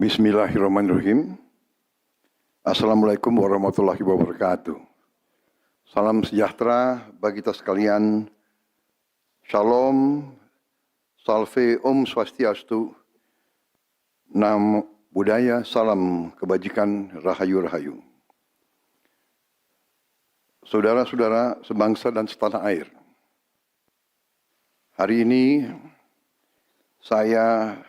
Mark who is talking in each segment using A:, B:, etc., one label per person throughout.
A: Bismillahirrahmanirrahim. Assalamualaikum warahmatullahi wabarakatuh. Salam sejahtera bagi kita sekalian. Shalom, salve, om swastiastu, namo buddhaya, salam kebajikan, rahayu-rahayu. Saudara-saudara sebangsa dan setanah air. Hari ini saya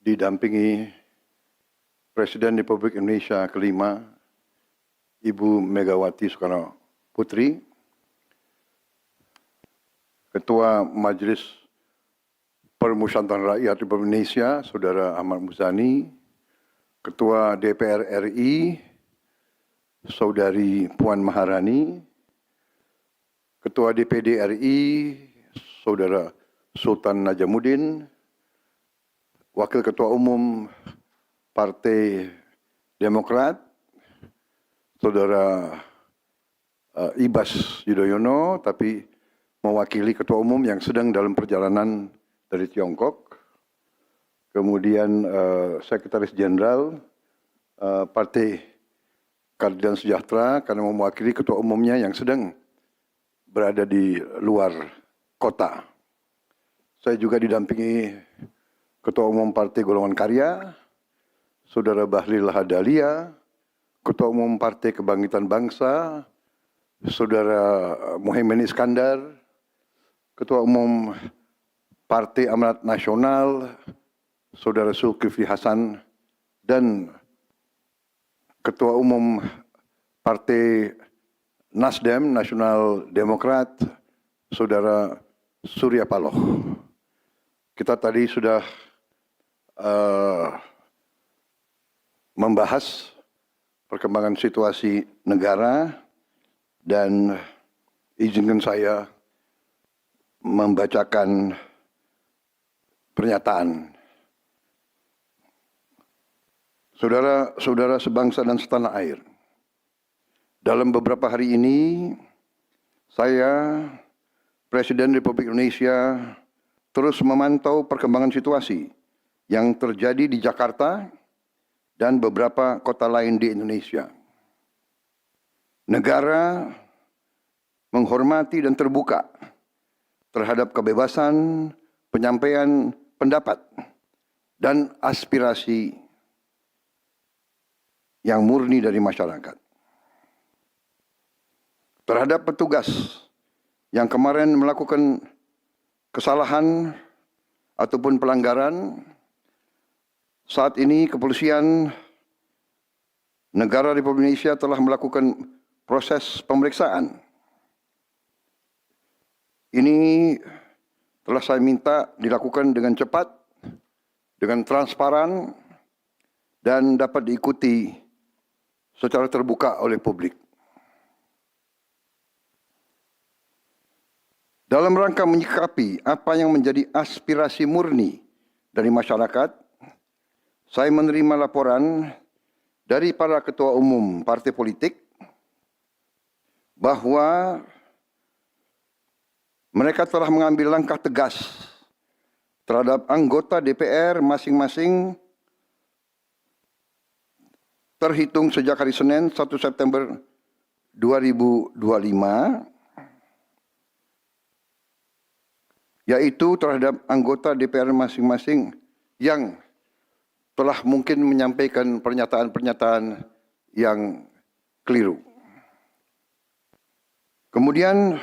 A: didampingi Presiden Republik Indonesia kelima, Ibu Megawati Soekarno Putri, Ketua Majelis Permusyawaratan Rakyat Republik Indonesia, Saudara Ahmad Muzani, Ketua DPR RI, Saudari Puan Maharani, Ketua DPD RI, Saudara Sultan Najamuddin, Wakil Ketua Umum Partai Demokrat, Saudara Ibas Yudhoyono, tapi mewakili Ketua Umum yang sedang dalam perjalanan dari Tiongkok. Kemudian Sekretaris Jenderal Partai Keadilan Sejahtera karena mewakili Ketua Umumnya yang sedang berada di luar kota. Saya juga didampingi Ketua Umum Partai Golongan Karya, Saudara Bahlil Lahadalia, Ketua Umum Partai Kebangkitan Bangsa, Saudara Muhaimin Iskandar, Ketua Umum Partai Amanat Nasional, Saudara Zulkifli Hasan, dan Ketua Umum Partai Nasdem, Nasional Demokrat, Saudara Surya Paloh. Kita tadi sudah membahas perkembangan situasi negara dan izinkan saya membacakan pernyataan. Saudara-saudara sebangsa dan setanah air, dalam beberapa hari ini saya, Presiden Republik Indonesia, terus memantau perkembangan situasi yang terjadi di Jakarta dan beberapa kota lain di Indonesia. Negara menghormati dan terbuka terhadap kebebasan penyampaian pendapat dan aspirasi yang murni dari masyarakat. Terhadap petugas yang kemarin melakukan kesalahan ataupun pelanggaran, saat ini kepolisian negara Republik Indonesia telah melakukan proses pemeriksaan. Ini telah saya minta dilakukan dengan cepat, dengan transparan, dan dapat diikuti secara terbuka oleh publik. Dalam rangka menyikapi apa yang menjadi aspirasi murni dari masyarakat, saya menerima laporan dari para ketua umum partai politik bahwa mereka telah mengambil langkah tegas terhadap anggota DPR masing-masing terhitung sejak hari Senin 1 September 2025, yaitu terhadap anggota DPR masing-masing yang telah mungkin menyampaikan pernyataan-pernyataan yang keliru. Kemudian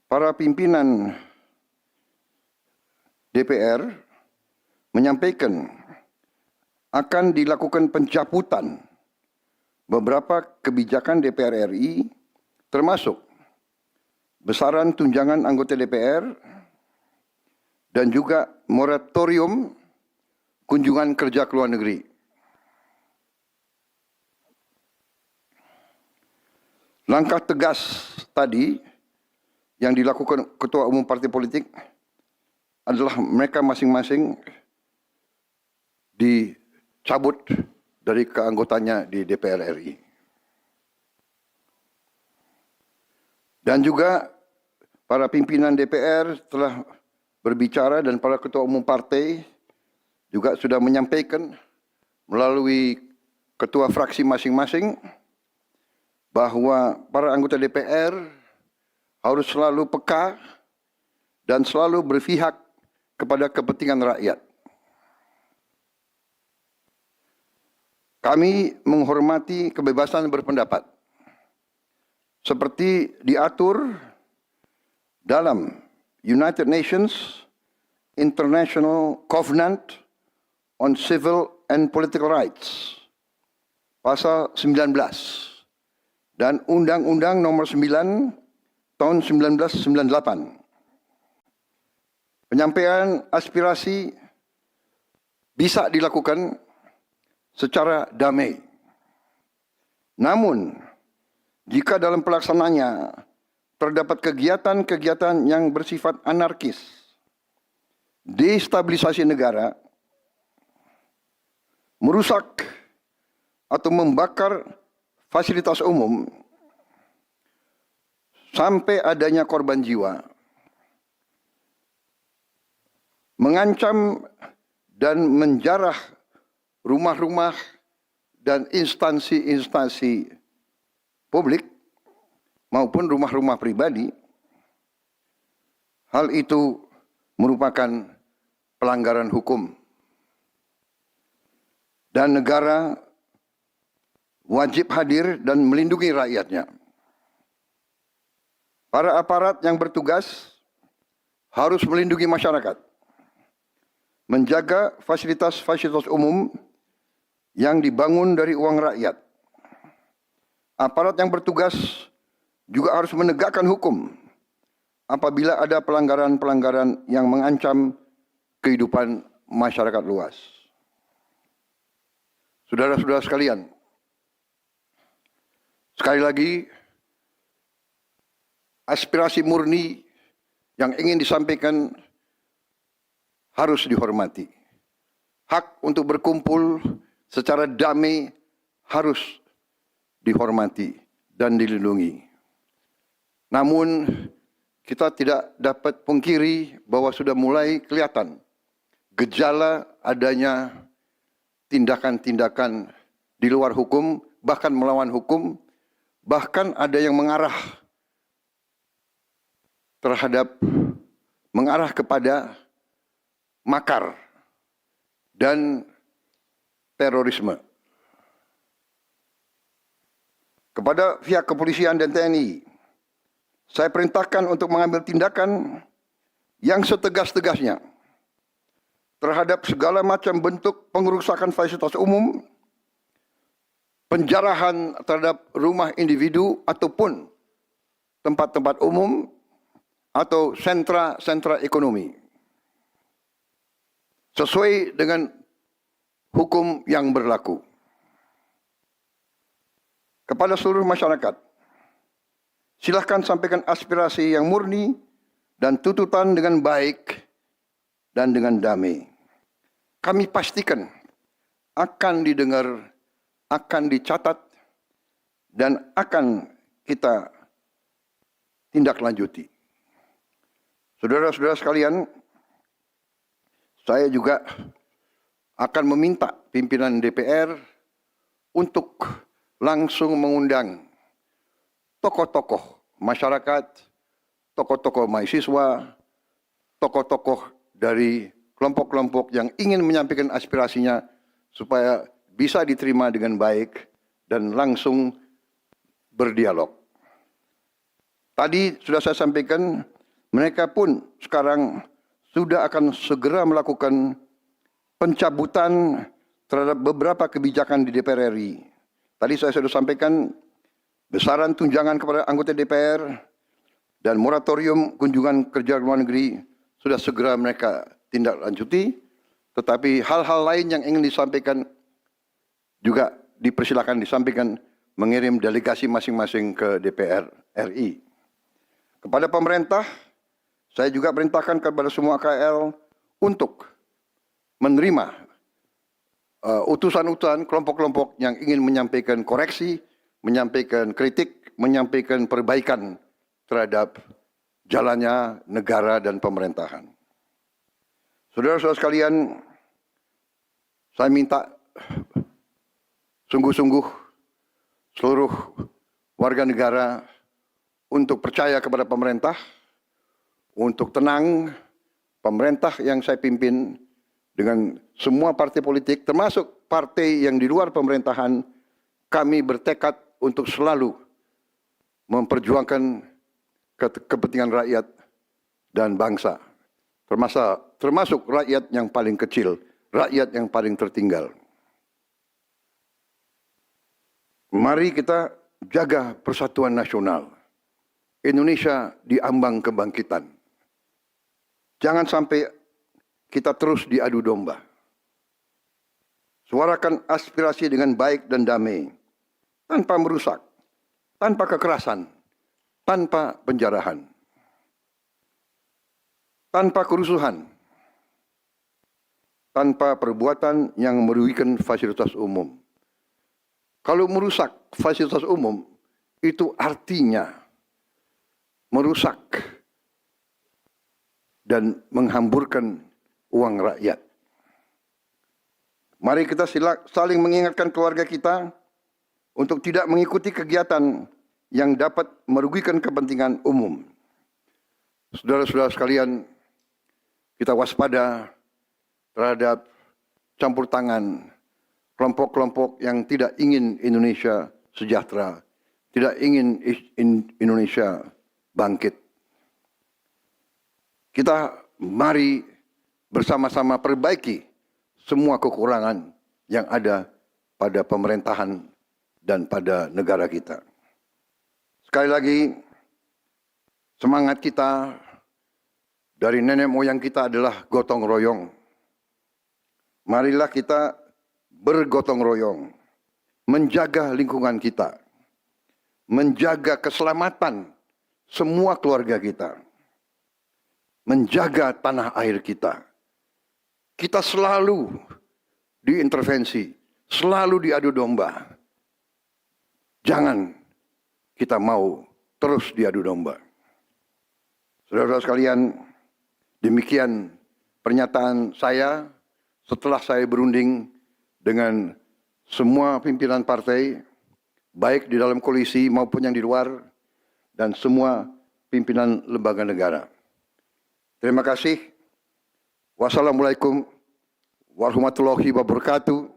A: para pimpinan DPR menyampaikan akan dilakukan pencabutan beberapa kebijakan DPR RI, termasuk besaran tunjangan anggota DPR dan juga moratorium kunjungan kerja ke luar negeri. Langkah tegas tadi yang dilakukan ketua umum partai politik adalah mereka masing-masing dicabut dari keanggotanya di DPR RI. Dan juga para pimpinan DPR telah berbicara dan para ketua umum partai juga sudah menyampaikan melalui ketua fraksi masing-masing bahwa para anggota DPR harus selalu peka dan selalu berpihak kepada kepentingan rakyat. Kami menghormati kebebasan berpendapat seperti diatur dalam United Nations International Covenant on Civil and Political Rights, pasal 19, dan Undang-Undang Nomor 9 tahun 1998. Penyampaian aspirasi bisa dilakukan secara damai. Namun, jika dalam pelaksananya terdapat kegiatan-kegiatan yang bersifat anarkis, destabilisasi negara, merusak atau membakar fasilitas umum, sampai adanya korban jiwa, mengancam dan menjarah rumah-rumah dan instansi-instansi publik maupun rumah-rumah pribadi, hal itu merupakan pelanggaran hukum. Dan negara wajib hadir dan melindungi rakyatnya. Para aparat yang bertugas harus melindungi masyarakat, menjaga fasilitas-fasilitas umum yang dibangun dari uang rakyat. Aparat yang bertugas juga harus menegakkan hukum apabila ada pelanggaran-pelanggaran yang mengancam kehidupan masyarakat luas. Saudara-saudara sekalian, sekali lagi, aspirasi murni yang ingin disampaikan harus dihormati. Hak untuk berkumpul secara damai harus dihormati dan dilindungi. Namun, kita tidak dapat pungkiri bahwa sudah mulai kelihatan gejala adanya tindakan-tindakan di luar hukum, bahkan melawan hukum, bahkan ada yang mengarah kepada makar dan terorisme. Kepada pihak kepolisian dan TNI, saya perintahkan untuk mengambil tindakan yang setegas-tegasnya terhadap segala macam bentuk pengerusakan fasilitas umum, penjarahan terhadap rumah individu ataupun tempat-tempat umum atau sentra-sentra ekonomi, sesuai dengan hukum yang berlaku. Kepada seluruh masyarakat, silahkan sampaikan aspirasi yang murni dan tuntutan dengan baik dan dengan damai. Kami pastikan akan didengar, akan dicatat, dan akan kita tindak lanjuti. Saudara-saudara sekalian, saya juga akan meminta pimpinan DPR untuk langsung mengundang tokoh-tokoh masyarakat, tokoh-tokoh mahasiswa, tokoh-tokoh dari kelompok-kelompok yang ingin menyampaikan aspirasinya supaya bisa diterima dengan baik dan langsung berdialog. Tadi sudah saya sampaikan, mereka pun sekarang sudah akan segera melakukan pencabutan terhadap beberapa kebijakan di DPR RI. Tadi saya sudah sampaikan besaran tunjangan kepada anggota DPR dan moratorium kunjungan kerja luar negeri sudah segera mereka tindak lanjuti, tetapi hal-hal lain yang ingin disampaikan juga dipersilakan disampaikan mengirim delegasi masing-masing ke DPR RI. Kepada pemerintah, saya juga perintahkan kepada semua KL untuk menerima utusan-utusan kelompok-kelompok yang ingin menyampaikan koreksi, menyampaikan kritik, menyampaikan perbaikan terhadap jalannya negara dan pemerintahan. Saudara-saudara sekalian, saya minta sungguh-sungguh seluruh warga negara untuk percaya kepada pemerintah, untuk tenang, pemerintah yang saya pimpin dengan semua partai politik, termasuk partai yang di luar pemerintahan, kami bertekad untuk selalu memperjuangkan kepentingan rakyat dan bangsa, termasuk rakyat yang paling kecil, rakyat yang paling tertinggal. Mari kita jaga persatuan nasional. Indonesia di ambang kebangkitan. Jangan sampai kita terus diadu domba. Suarakan aspirasi dengan baik dan damai, tanpa merusak, tanpa kekerasan, tanpa penjarahan, tanpa kerusuhan, tanpa perbuatan yang merugikan fasilitas umum. Kalau merusak fasilitas umum, itu artinya merusak dan menghamburkan uang rakyat. Mari kita saling mengingatkan keluarga kita untuk tidak mengikuti kegiatan yang dapat merugikan kepentingan umum. Saudara-saudara sekalian, kita waspada terhadap campur tangan kelompok-kelompok yang tidak ingin Indonesia sejahtera, tidak ingin Indonesia bangkit. Kita mari bersama-sama perbaiki semua kekurangan yang ada pada pemerintahan dan pada negara kita. Sekali lagi, semangat kita dari nenek moyang kita adalah gotong royong. Marilah kita bergotong royong, menjaga lingkungan kita, menjaga keselamatan semua keluarga kita, menjaga tanah air kita. Kita selalu diintervensi, selalu diadu domba. Jangan kita mau terus diadu domba. Saudara-saudara sekalian, demikian pernyataan saya setelah saya berunding dengan semua pimpinan partai, baik di dalam koalisi maupun yang di luar, dan semua pimpinan lembaga negara. Terima kasih. Wassalamualaikum warahmatullahi wabarakatuh.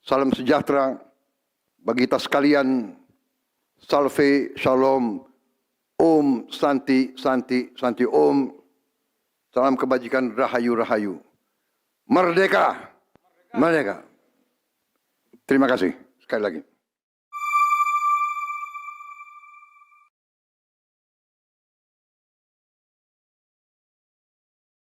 A: Salam sejahtera bagi kita sekalian. Salve, shalom, om, santi, santi, santi, om. Salam kebajikan, rahayu, rahayu. Merdeka, merdeka. Terima kasih sekali lagi.